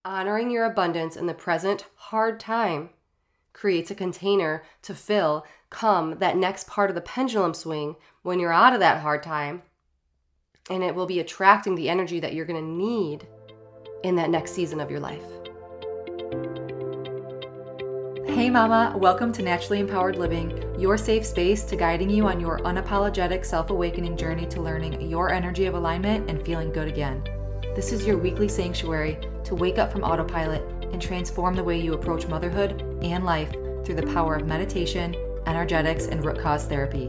Honoring your abundance in the present hard time creates a container to fill come that next part of the pendulum swing when you're out of that hard time, and it will be attracting the energy that you're going to need in that next season of your life. Hey mama, welcome to Naturally Empowered Living, your safe space to guiding you on your unapologetic self-awakening journey to learning your energy of alignment and feeling good again. This is your weekly sanctuary to wake up from autopilot and transform the way you approach motherhood and life through the power of meditation, energetics, and root cause therapy.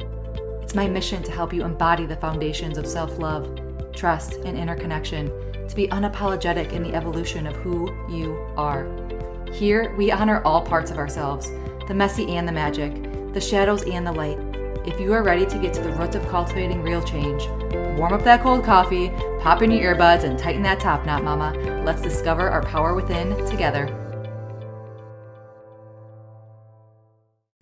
It's my mission to help you embody the foundations of self-love, trust, and inner connection to be unapologetic in the evolution of who you are. Here, we honor all parts of ourselves, the messy and the magic, the shadows and the light. If you are ready to get to the roots of cultivating real change, warm up that cold coffee, pop in your earbuds, and tighten that top knot, mama. Let's discover our power within together.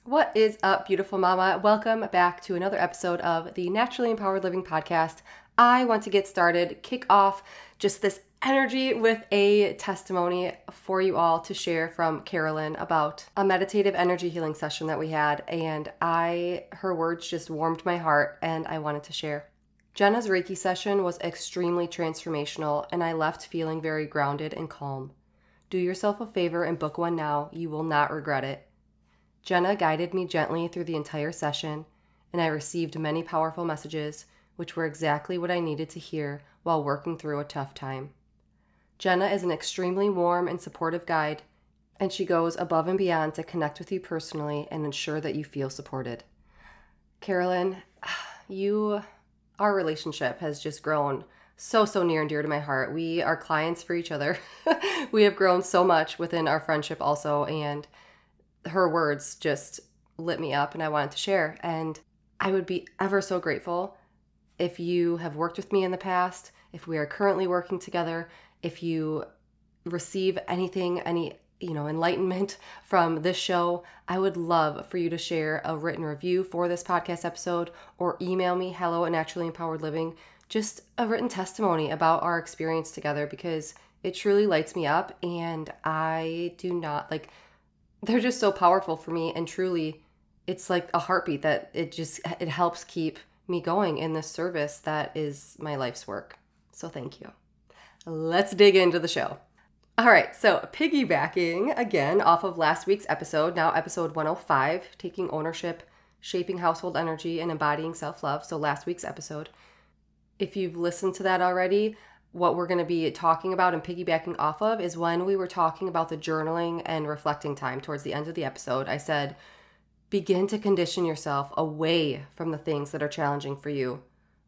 What is up, beautiful mama? Welcome back to another episode of the Naturally Empowered Living podcast. I want to get started, kick off just this energy with a testimony for you all to share from Carolyn about a meditative energy healing session that we had, and her words just warmed my heart and I wanted to share. Jenna's Reiki session was extremely transformational and I left feeling very grounded and calm. Do yourself a favor and book one now. You will not regret it. Jenna guided me gently through the entire session and I received many powerful messages, which were exactly what I needed to hear while working through a tough time. Jenna is an extremely warm and supportive guide, and she goes above and beyond to connect with you personally and ensure that you feel supported. Carolyn, our relationship has just grown so near and dear to my heart. We are clients for each other. We have grown so much within our friendship also, and her words just lit me up and I wanted to share. And I would be ever so grateful if you have worked with me in the past, if we are currently working together, if you receive anything, any enlightenment from this show. I would love for you to share a written review for this podcast episode or email me hello@naturallymempoweredliving, just a written testimony about our experience together, because it truly lights me up and they're just so powerful for me, and truly it's like a heartbeat that it helps keep me going in this service that is my life's work. So thank you. Let's dig into the show. All right, so piggybacking again off of last week's episode, now episode 105, taking ownership, shaping household energy, and embodying self-love. So last week's episode. If you've listened to that already, what we're going to be talking about and piggybacking off of is when we were talking about the journaling and reflecting time towards the end of the episode. I said, begin to condition yourself away from the things that are challenging for you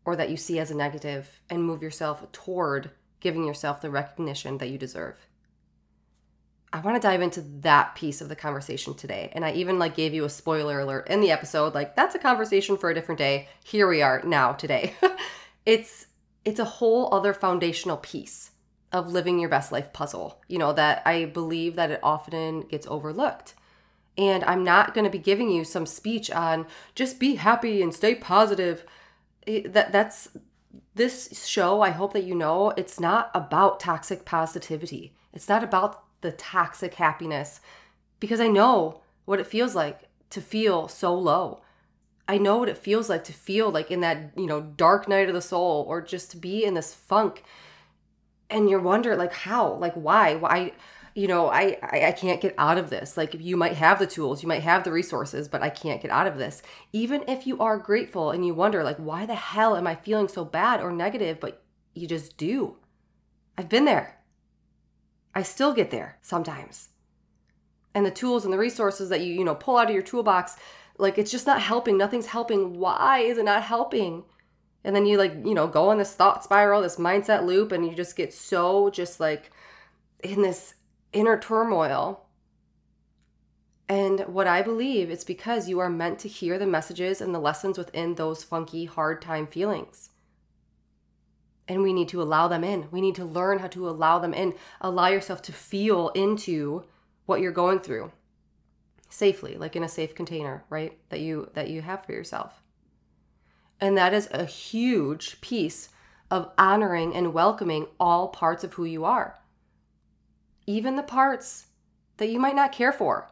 or that you see as a negative, and move yourself toward giving yourself the recognition that you deserve. I want to dive into that piece of the conversation today. And I even gave you a spoiler alert in the episode, that's a conversation for a different day. Here we are now today. It's a whole other foundational piece of living your best life puzzle, that I believe that it often gets overlooked. And I'm not going to be giving you some speech on just be happy and stay positive. This show, I hope that you know, it's not about toxic positivity. It's not about the toxic happiness, because I know what it feels like to feel so low. I know what it feels like to feel like in that, dark night of the soul, or just to be in this funk. And you wonder how, why, I can't get out of this. You might have the tools, you might have the resources, but I can't get out of this. Even if you are grateful and you wonder why the hell am I feeling so bad or negative, but you just do. I've been there. I still get there sometimes. And the tools and the resources that you pull out of your toolbox, it's just not helping. Nothing's helping. Why is it not helping? And then you go in this thought spiral, this mindset loop, and you just get so in this inner turmoil. And what I believe, it's because you are meant to hear the messages and the lessons within those funky, hard time feelings. And we need to allow them in. We need to learn how to allow them in. Allow yourself to feel into what you're going through safely, in a safe container, right? That you have for yourself. And that is a huge piece of honoring and welcoming all parts of who you are. even the parts that you might not care for,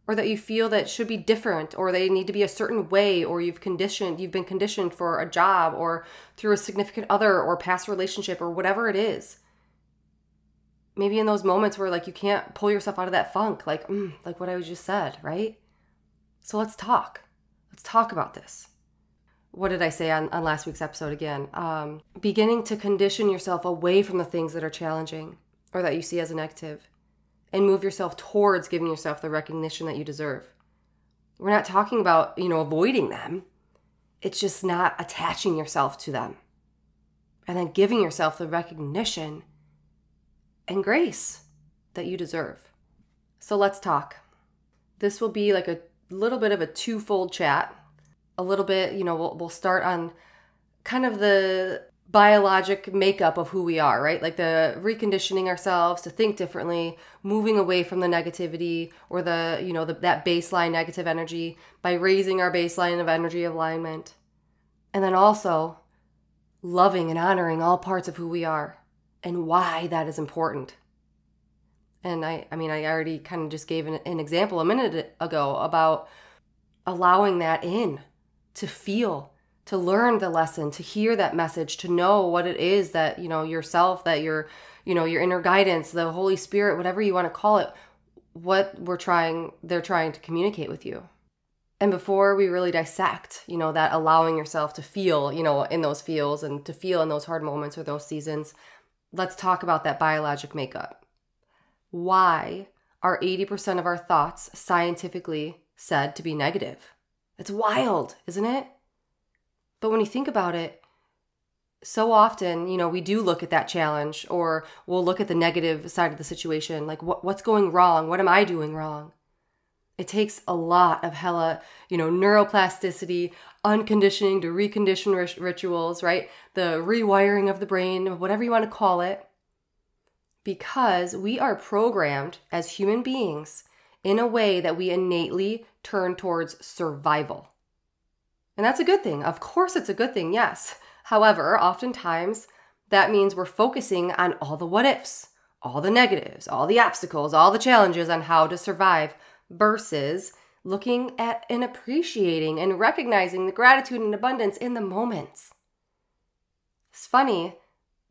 or that you feel that should be different, or they need to be a certain way, or you've been conditioned for a job or through a significant other or past relationship or whatever it is. Maybe in those moments where like you can't pull yourself out of that funk, like what I just said, right? So let's talk. Let's talk about this. What did I say on last week's episode again? Beginning to condition yourself away from the things that are challenging or that you see as a negative, and move yourself towards giving yourself the recognition that you deserve. We're not talking about, avoiding them. It's just not attaching yourself to them. And then giving yourself the recognition and grace that you deserve. So let's talk. This will be like a little bit of a twofold chat. A little bit, we'll start on kind of the biologic makeup of who we are, right? Like the reconditioning ourselves to think differently, moving away from the negativity or that baseline negative energy by raising our baseline of energy alignment. And then also loving and honoring all parts of who we are and why that is important. And I already kind of just gave an example a minute ago about allowing that in, to feel, to learn the lesson, to hear that message, to know what it is that, yourself, that your inner guidance, the Holy Spirit, whatever you want to call it, what they're trying to communicate with you. And before we really dissect, that allowing yourself to feel, in those feels and to feel in those hard moments or those seasons, let's talk about that biologic makeup. Why are 80% of our thoughts scientifically said to be negative? It's wild, isn't it? But when you think about it, so often, we do look at that challenge, or we'll look at the negative side of the situation, like what's going wrong? What am I doing wrong? It takes a lot of neuroplasticity, unconditioning to recondition rituals, right? The rewiring of the brain, whatever you want to call it, because we are programmed as human beings in a way that we innately turn towards survival. And that's a good thing. Of course, it's a good thing, yes. However, oftentimes that means we're focusing on all the what ifs, all the negatives, all the obstacles, all the challenges on how to survive, versus looking at and appreciating and recognizing the gratitude and abundance in the moments. It's funny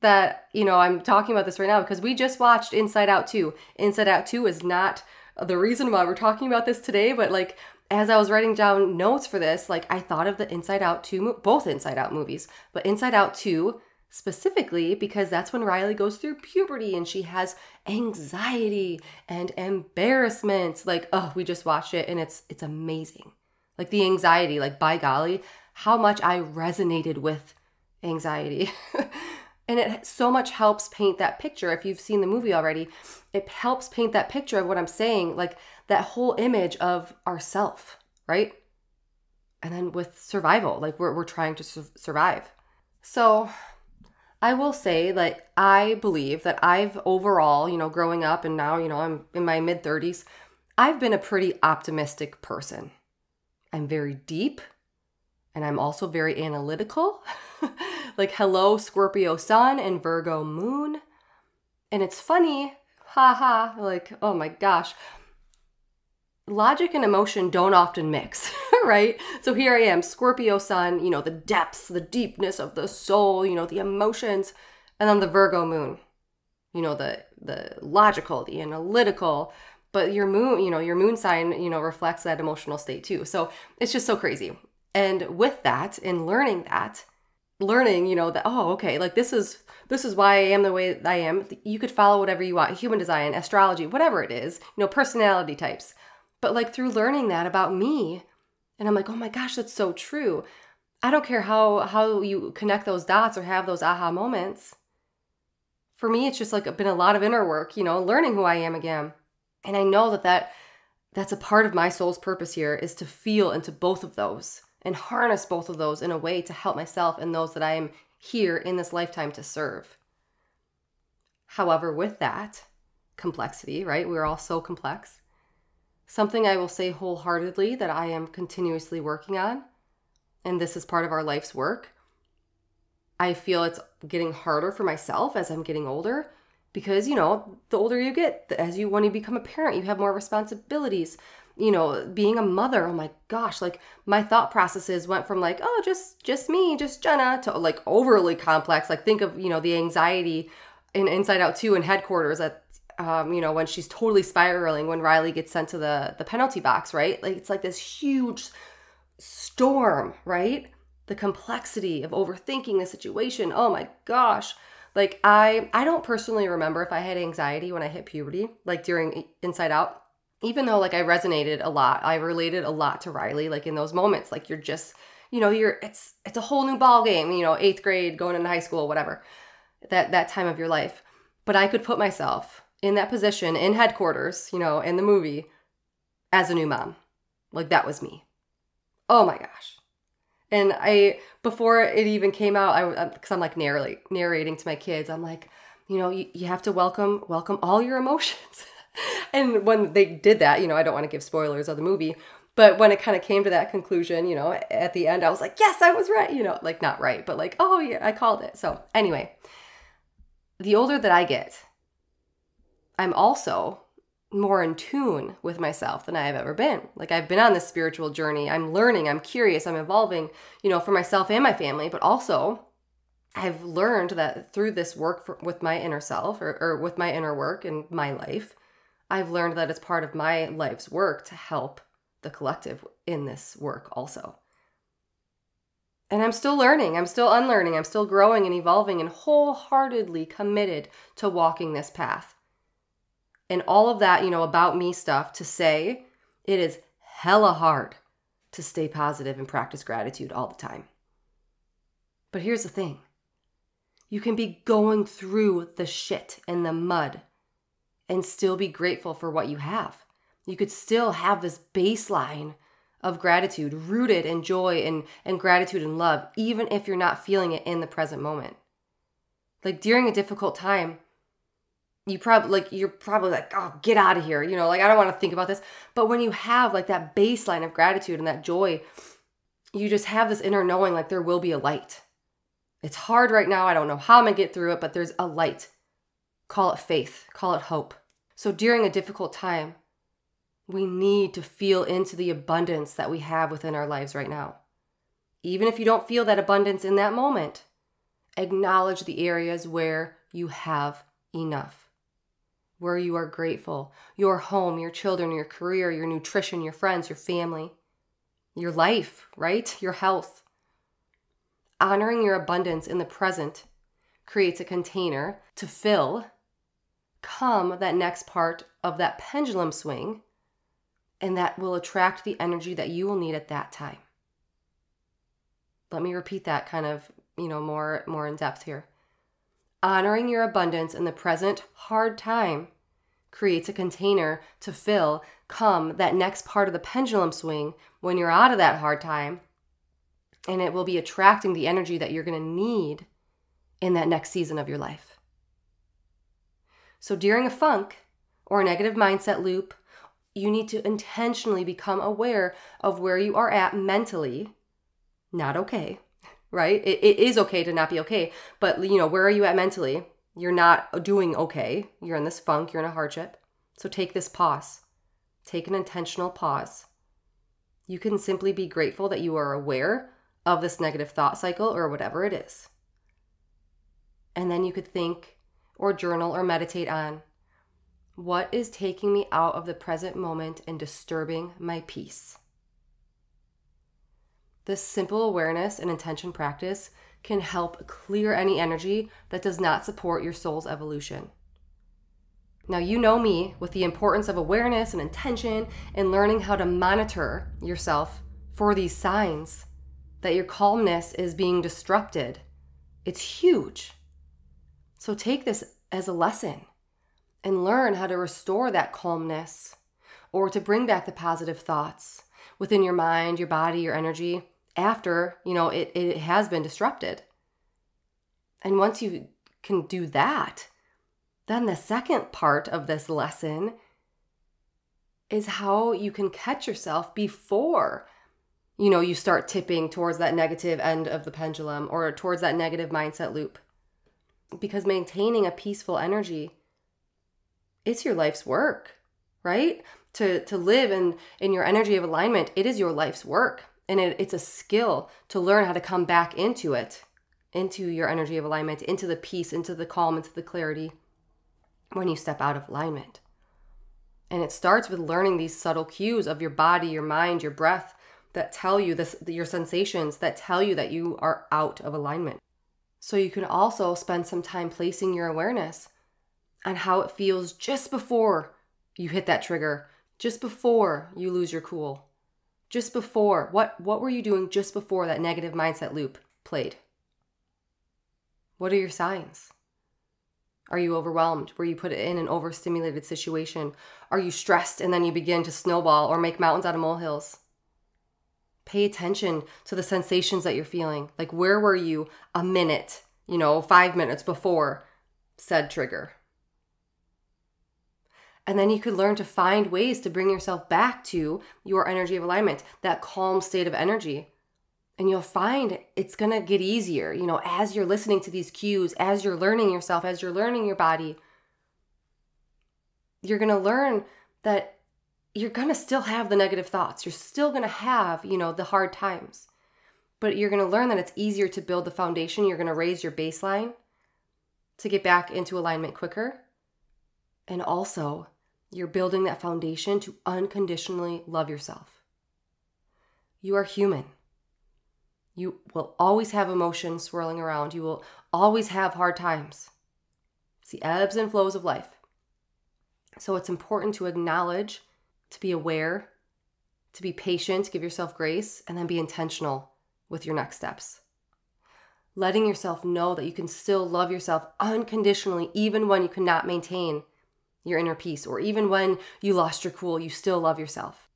that, I'm talking about this right now because we just watched Inside Out 2. Inside Out 2 is not the reason why we're talking about this today, but like as I was writing down notes for this, like I thought of the Inside Out 2, both Inside Out movies, but Inside Out 2 specifically because that's when Riley goes through puberty and she has anxiety and embarrassment. Like, we just watched it and it's amazing. Like the anxiety, like by golly, how much I resonated with anxiety. And it so much helps paint that picture. If you've seen the movie already, it helps paint that picture of what I'm saying, like that whole image of ourself, right? And then with survival, like we're trying to survive. So I will say, like, I believe that I've overall, growing up and now, I'm in my mid-30s, I've been a pretty optimistic person. I'm very deep and I'm also very analytical. Like, hello, Scorpio sun and Virgo moon. And it's funny, like, oh my gosh. Logic and emotion don't often mix, right? So here I am, Scorpio sun, the depths, the deepness of the soul, the emotions, and then the Virgo moon, the logical, the analytical, but your moon, your moon sign, reflects that emotional state too. So it's just so crazy. And with that, in learning that, that, okay, like this is why I am the way I am. You could follow whatever you want, human design, astrology, whatever it is, personality types. But like through learning that about me, and I'm like, oh my gosh, that's so true. I don't care how you connect those dots or have those aha moments. For me, it's just like been a lot of inner work, learning who I am again. And I know that's a part of my soul's purpose here, is to feel into both of those and harness both of those in a way to help myself and those that I am here in this lifetime to serve. However, with that complexity, right? We're all so complex. Something I will say wholeheartedly that I am continuously working on, and this is part of our life's work. I feel it's getting harder for myself as I'm getting older, Because, the older you get, when you become a parent, you have more responsibilities. Being a mother, oh my gosh, like my thought processes went from like, oh, just me, just Jenna, to like overly complex. Like think of, the anxiety in Inside Out 2 in headquarters at, when she's totally spiraling when Riley gets sent to the penalty box, right? Like it's like this huge storm, right? The complexity of overthinking the situation. Oh my gosh. Like I don't personally remember if I had anxiety when I hit puberty, like during Inside Out, even though like I resonated a lot. I related a lot to Riley, like in those moments, like you're just, it's a whole new ball game, 8th grade, going into high school, whatever, that time of your life. But I could put myself in that position in headquarters, in the movie as a new mom. Like that was me. Oh my gosh. And before it even came out, because I'm like narrating to my kids, I'm like, you have to welcome all your emotions. And when they did that, I don't want to give spoilers of the movie, but when it kind of came to that conclusion, at the end, I was like, yes, I was right, like not right, but like, oh yeah, I called it. So anyway, the older that I get, I'm also more in tune with myself than I have ever been. Like I've been on this spiritual journey. I'm learning, I'm curious, I'm evolving, for myself and my family, but also I've learned that through this work with my inner self or with my inner work in my life, I've learned that it's part of my life's work to help the collective in this work also. And I'm still learning, I'm still unlearning, I'm still growing and evolving and wholeheartedly committed to walking this path. And all of that, about me stuff to say, it is hella hard to stay positive and practice gratitude all the time. But here's the thing. You can be going through the shit and the mud and still be grateful for what you have. You could still have this baseline of gratitude rooted in joy and gratitude and love, even if you're not feeling it in the present moment. Like during a difficult time, you're probably like, oh, get out of here. Like I don't want to think about this. But when you have like that baseline of gratitude and that joy, you just have this inner knowing like there will be a light. It's hard right now. I don't know how I'm going to get through it, but there's a light. Call it faith. Call it hope. So during a difficult time, we need to feel into the abundance that we have within our lives right now. Even if you don't feel that abundance in that moment, acknowledge the areas where you have enough, where you are grateful, your home, your children, your career, your nutrition, your friends, your family, your life, right? Your health. Honoring your abundance in the present creates a container to fill come that next part of that pendulum swing, and that will attract the energy that you will need at that time. Let me repeat that kind of, more in depth here. Honoring your abundance in the present hard time creates a container to fill come that next part of the pendulum swing when you're out of that hard time, and it will be attracting the energy that you're going to need in that next season of your life. So during a funk or a negative mindset loop, you need to intentionally become aware of where you are at mentally. Not okay, right? It is okay to not be okay, but where are you at mentally? You're not doing okay. You're in this funk, you're in a hardship. So take this pause. Take an intentional pause. You can simply be grateful that you are aware of this negative thought cycle or whatever it is. And then you could think or journal or meditate on, what is taking me out of the present moment and disturbing my peace? This simple awareness and intention practice can help clear any energy that does not support your soul's evolution. Now, you know me with the importance of awareness and intention and learning how to monitor yourself for these signs that your calmness is being disrupted. It's huge. So take this as a lesson and learn how to restore that calmness or to bring back the positive thoughts within your mind, your body, your energy after, it has been disrupted. And once you can do that, then the second part of this lesson is how you can catch yourself before, you start tipping towards that negative end of the pendulum or towards that negative mindset loop. Because maintaining a peaceful energy It's your life's work, right? To live in your energy of alignment, it is your life's work. And it's a skill to learn how to come back into it, into your energy of alignment, into the peace, into the calm, into the clarity when you step out of alignment. And it starts with learning these subtle cues of your body, your mind, your breath that tell you this, your sensations that tell you that you are out of alignment. So you can also spend some time placing your awareness on how it feels just before you hit that trigger, just before you lose your cool, just before. What were you doing just before that negative mindset loop played? What are your signs? Are you overwhelmed? Were you put in an overstimulated situation? Are you stressed and then you begin to snowball or make mountains out of molehills? Pay attention to the sensations that you're feeling. Like, where were you a minute, 5 minutes before said trigger? And then you could learn to find ways to bring yourself back to your energy of alignment, that calm state of energy. And you'll find it's going to get easier, as you're listening to these cues, as you're learning yourself, as you're learning your body. You're going to learn that you're going to still have the negative thoughts. You're still going to have, the hard times. But you're going to learn that it's easier to build the foundation. You're going to raise your baseline to get back into alignment quicker. And also, you're building that foundation to unconditionally love yourself. You are human. You will always have emotions swirling around. You will always have hard times. It's the ebbs and flows of life. So it's important to acknowledge, to be aware, to be patient, give yourself grace, and then be intentional with your next steps. Letting yourself know that you can still love yourself unconditionally, even when you cannot maintain your inner peace, or even when you lost your cool, you still love yourself.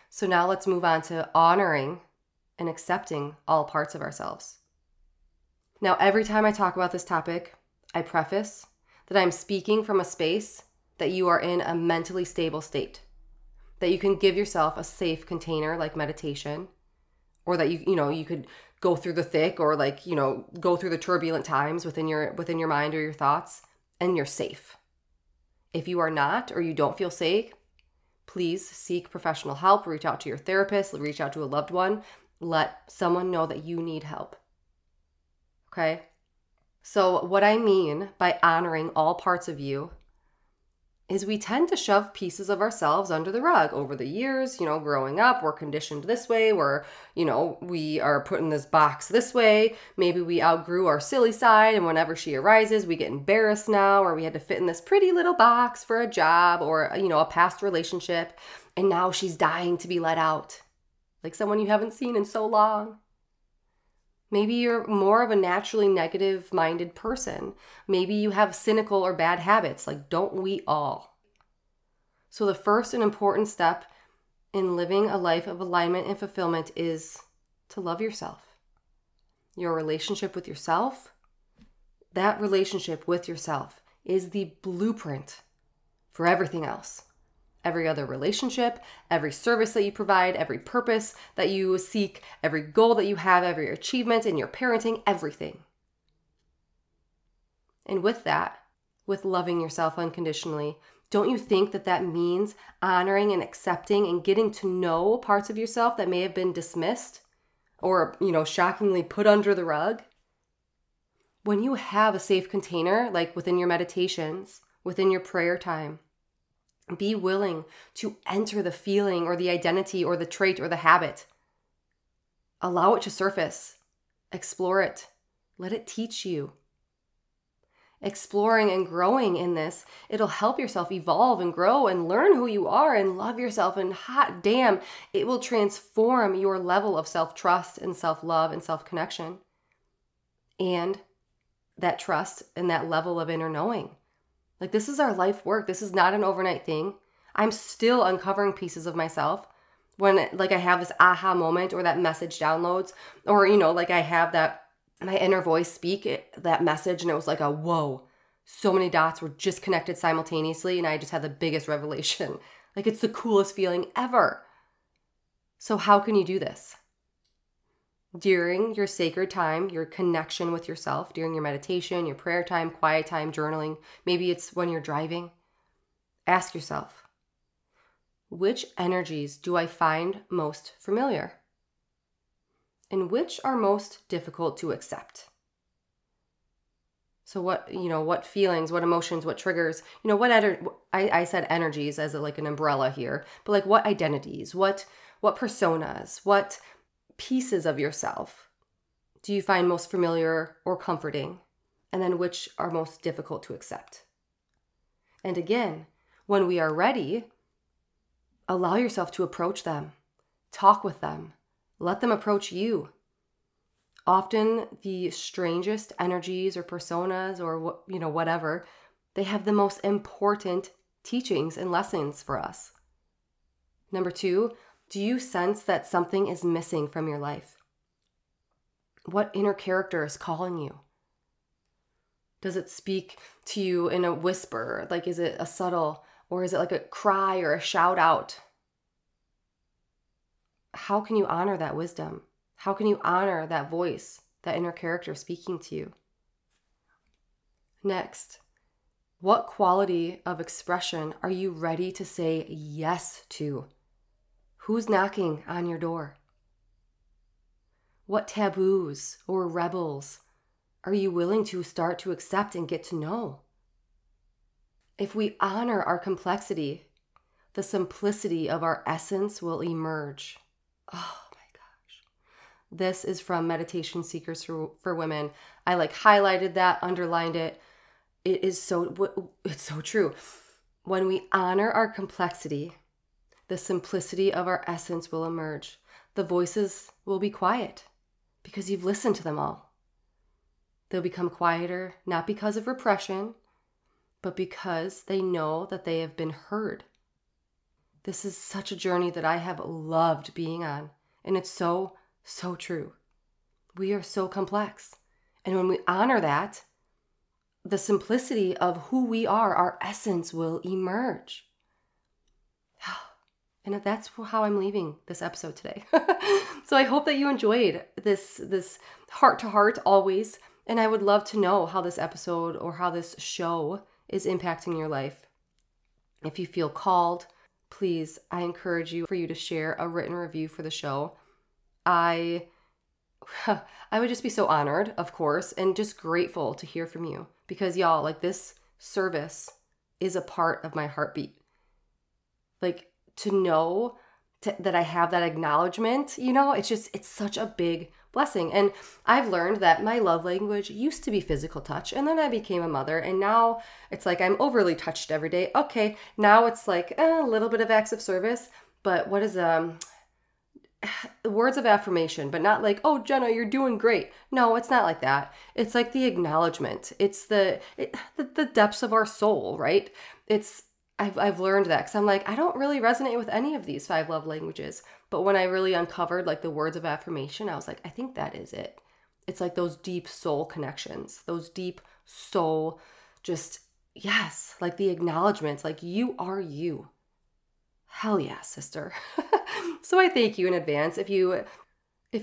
So now let's move on to honoring and accepting all parts of ourselves. Now, every time I talk about this topic, I preface that I'm speaking from a space that you are in a mentally stable state, that you can give yourself a safe container like meditation, or that you could go through the thick or go through the turbulent times within your mind or your thoughts, and you're safe. If you are not, or you don't feel safe, please seek professional help. Reach out to your therapist, reach out to a loved one. Let someone know that you need help. Okay? So what I mean by honoring all parts of you is we tend to shove pieces of ourselves under the rug over the years. Growing up, we're conditioned this way. We are put in this box this way. Maybe we outgrew our silly side, and whenever she arises, we get embarrassed now, or we had to fit in this pretty little box for a job or, a past relationship, and now she's dying to be let out. Like someone you haven't seen in so long. Maybe you're more of a naturally negative-minded person. Maybe you have cynical or bad habits. Like, don't we all? So the first and important step in living a life of alignment and fulfillment is to love yourself. Your relationship with yourself, that relationship with yourself is the blueprint for everything else. Every other relationship, every service that you provide, every purpose that you seek, every goal that you have, every achievement in your parenting, everything. And with that, with loving yourself unconditionally, don't you think that means honoring and accepting and getting to know parts of yourself that may have been dismissed or, shockingly put under the rug? When you have a safe container, like within your meditations, within your prayer time, be willing to enter the feeling or the identity or the trait or the habit. Allow it to surface. Explore it. Let it teach you. Exploring and growing in this, it'll help yourself evolve and grow and learn who you are and love yourself. And hot damn, it will transform your level of self-trust and self-love and self-connection. And that trust and that level of inner knowing. Like, this is our life work. This is not an overnight thing. I'm still uncovering pieces of myself when I have this aha moment or that message downloads, or, I have my inner voice speak that message, and it was like a whoa. So many dots were just connected simultaneously, and I just had the biggest revelation. Like, it's the coolest feeling ever. So how can you do this? During your sacred time, your connection with yourself, during your meditation, your prayer time, quiet time, journaling. Maybe it's when you're driving. Ask yourself, which energies do I find most familiar? And which are most difficult to accept? So what feelings, what emotions, what triggers, I said energies as like an umbrella here, but like what identities, what personas, what pieces of yourself do you find most familiar or comforting? And then which are most difficult to accept? And again, when we are ready, allow yourself to approach them, talk with them, let them approach you. Often the strangest energies or personas or whatever, they have the most important teachings and lessons for us. Number 2, do you sense that something is missing from your life? What inner character is calling you? Does it speak to you in a whisper? Like, is it a subtle, or is it like a cry or a shout out? How can you honor that wisdom? How can you honor that voice, that inner character speaking to you? Next, what quality of expression are you ready to say yes to? Who's knocking on your door? What taboos or rebels are you willing to start to accept and get to know? If we honor our complexity, the simplicity of our essence will emerge. Oh my gosh. This is from Meditation Seekers for Women. I highlighted that, underlined it. It's so true. When we honor our complexity, the simplicity of our essence will emerge. The voices will be quiet because you've listened to them all. They'll become quieter, not because of repression, but because they know that they have been heard. This is such a journey that I have loved being on, and it's so, so true. We are so complex. And when we honor that, the simplicity of who we are, our essence will emerge. And that's how I'm leaving this episode today. So I hope that you enjoyed this heart to heart always. And I would love to know how this episode or how this show is impacting your life. If you feel called, please, I encourage you for you to share a written review for the show. I would just be so honored, of course, and just grateful to hear from you, because y'all, this service is a part of my heartbeat. To know that I have that acknowledgement, it's such a big blessing. And I've learned that my love language used to be physical touch, and then I became a mother, and now it's I'm overly touched every day. Okay, now it's a little bit of acts of service, but what is words of affirmation, but not oh, Jenna, you're doing great. No, it's not like that. It's the acknowledgement. It's the depths of our soul, right? I've learned that because I'm I don't really resonate with any of these 5 love languages. But when I really uncovered the words of affirmation, I was I think that is it. It's those deep soul connections, those deep soul, just, yes, the acknowledgements, you are you. Hell yeah, sister. So I thank you in advance. If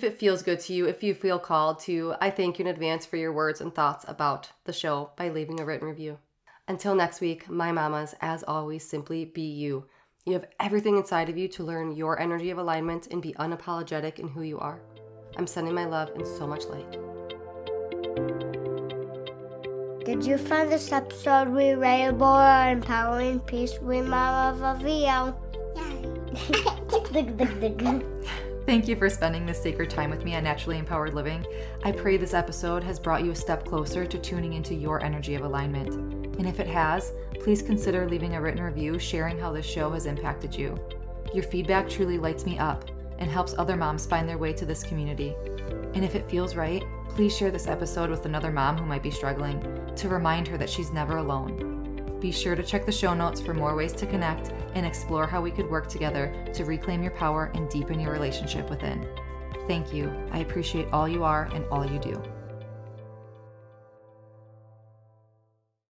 it feels good to you, if you feel called to, I thank you in advance for your words and thoughts about the show by leaving a written review. Until next week, my mamas, as always, simply be you. You have everything inside of you to learn your energy of alignment and be unapologetic in who you are. I'm sending my love and so much light. Did you find this episode relatable or empowering? Peace, we Mama Vavio. Thank you for spending this sacred time with me on Naturally Empowered Living. I pray this episode has brought you a step closer to tuning into your energy of alignment. And if it has, please consider leaving a written review sharing how this show has impacted you. Your feedback truly lights me up and helps other moms find their way to this community. And if it feels right, please share this episode with another mom who might be struggling to remind her that she's never alone. Be sure to check the show notes for more ways to connect and explore how we could work together to reclaim your power and deepen your relationship within. Thank you. I appreciate all you are and all you do.